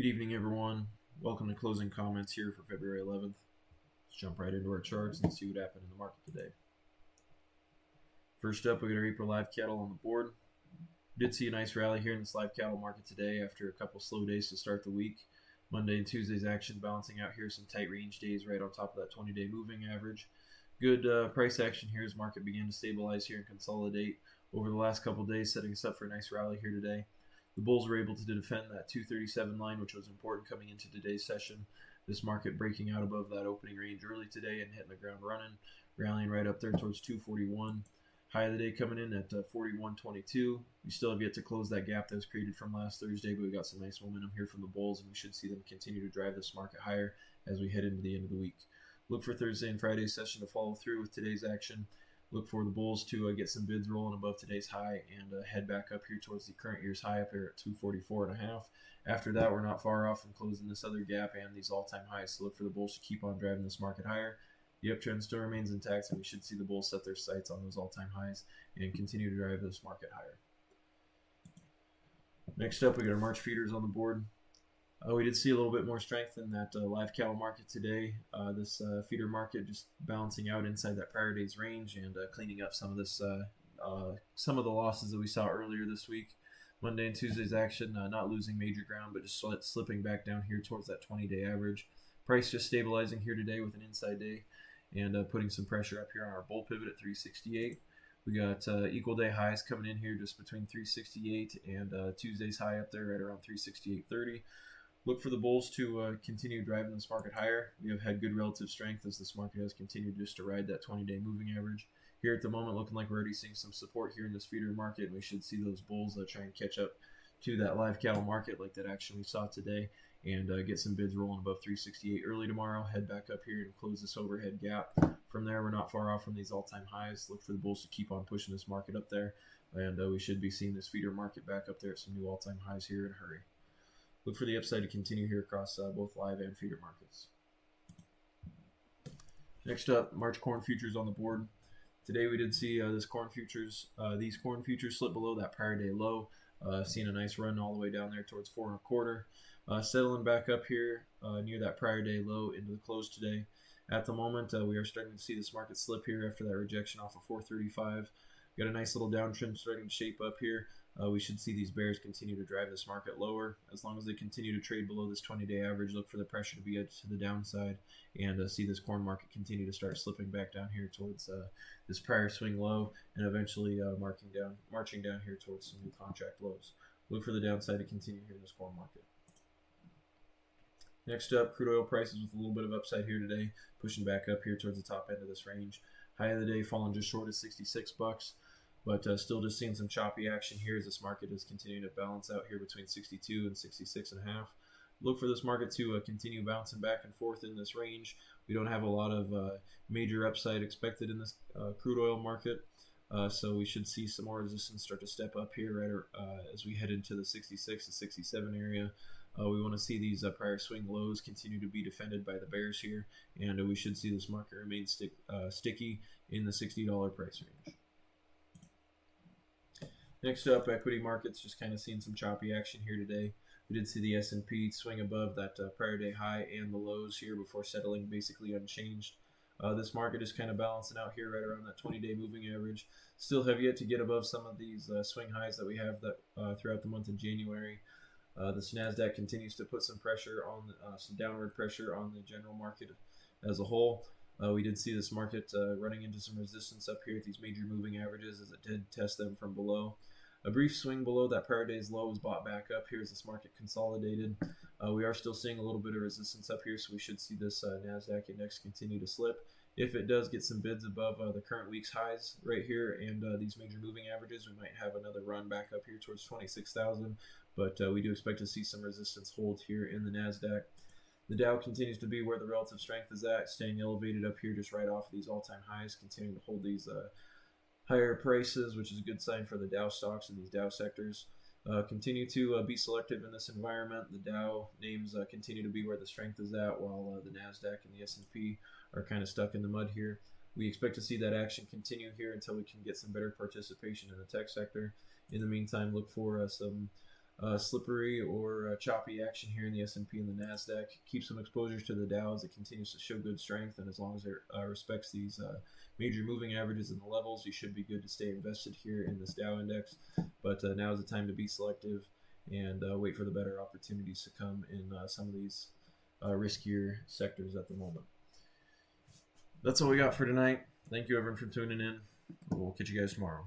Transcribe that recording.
Good evening, everyone. Welcome to closing comments here for February 11th. Let's jump right into our charts and see what happened in the market today. First up, we got our April live cattle on the board. We did see a nice rally here in this live cattle market today after a couple slow days to start the week. Monday and Tuesday's action balancing out here, some tight range days right on top of that 20-day moving average. Good price action here as market began to stabilize here and consolidate over the last couple days, setting us up for a nice rally here today. The bulls were able to defend that 237 line, which was important coming into today's session. This market breaking out above that opening range early today and hitting the ground running, rallying right up there towards 241. High of the day coming in at 41.22. We still have yet to close that gap that was created from last Thursday, but we got some nice momentum here from the bulls, and we should see them continue to drive this market higher as we head into the end of the week. Look for Thursday and Friday's session to follow through with today's action. Look for the bulls to get some bids rolling above today's high and head back up here towards the current year's high up here at 244.5. After that, we're not far off from closing this other gap and these all-time highs. So look for the bulls to keep on driving this market higher. The uptrend still remains intact, and we should see the bulls set their sights on those all-time highs and continue to drive this market higher. Next up, we got our March feeders on the board. We did see a little bit more strength in that live cattle market today. This feeder market just balancing out inside that prior day's range and cleaning up some of this, some of the losses that we saw earlier this week. Monday and Tuesday's action, not losing major ground, but just slipping back down here towards that 20-day average. Price just stabilizing here today with an inside day and putting some pressure up here on our bull pivot at 368. We got equal day highs coming in here just between 368 and Tuesday's high up there right around 368.30. Look for the bulls to continue driving this market higher. We have had good relative strength as this market has continued just to ride that 20-day moving average. Here at the moment, looking like we're already seeing some support here in this feeder market, and we should see those bulls try and catch up to that live cattle market like that action we saw today and get some bids rolling above 368 early tomorrow, head back up here and close this overhead gap. From there, we're not far off from these all-time highs. Look for the bulls to keep on pushing this market up there, and we should be seeing this feeder market back up there at some new all-time highs here in a hurry. Look for the upside to continue here across both live and feeder markets. Next up, March corn futures on the board. Today we did see these corn futures slip below that prior day low. Seeing a nice run all the way down there towards 4 1/4. Settling back up here near that prior day low into the close today. At the moment, we are starting to see this market slip here after that rejection off of 435. Got a nice little downtrend starting to shape up here. We should see these bears continue to drive this market lower. As long as they continue to trade below this 20-day average, look for the pressure to be to the downside and see this corn market continue to start slipping back down here towards this prior swing low and eventually marching down here towards some new contract lows. Look for the downside to continue here in this corn market. Next up, crude oil prices with a little bit of upside here today, pushing back up here towards the top end of this range. High of the day falling just short of $66. But still just seeing some choppy action here as this market is continuing to balance out here between 62 and 66.5. Look for this market to continue bouncing back and forth in this range. We don't have a lot of major upside expected in this crude oil market, so we should see some more resistance start to step up here right as we head into the 66 to 67 area. We want to see these prior swing lows continue to be defended by the bears here, and we should see this market remain sticky in the $60 price range. Next up, equity markets just kind of seeing some choppy action here today. We did see the S&P swing above that prior day high and the lows here before settling basically unchanged. This market is kind of balancing out here right around that 20-day moving average. Still have yet to get above some of these swing highs that we have that throughout the month of January. This NASDAQ continues to put some pressure on some downward pressure on the general market as a whole. We did see this market running into some resistance up here at these major moving averages as it did test them from below. A brief swing below that prior day's low was bought back up here as this market consolidated. We are still seeing a little bit of resistance up here, so we should see this NASDAQ index continue to slip. If it does get some bids above the current week's highs right here and these major moving averages, we might have another run back up here towards 26,000, but we do expect to see some resistance hold here in the NASDAQ. The Dow continues to be where the relative strength is at, staying elevated up here just right off of these all-time highs, continuing to hold these higher prices, which is a good sign for the Dow stocks and these Dow sectors. Continue to be selective in this environment. The Dow names continue to be where the strength is at, while the NASDAQ and the S&P are kind of stuck in the mud here. We expect to see that action continue here until we can get some better participation in the tech sector. In the meantime, look for some slippery or choppy action here in the S&P and the Nasdaq. Keep some exposure to the Dow as it continues to show good strength, and as long as it respects these major moving averages and the levels, you should be good to stay invested here in this Dow index. But now is the time to be selective and wait for the better opportunities to come in some of these riskier sectors at the moment. That's all we got for tonight. Thank you everyone for tuning in. We'll catch you guys tomorrow.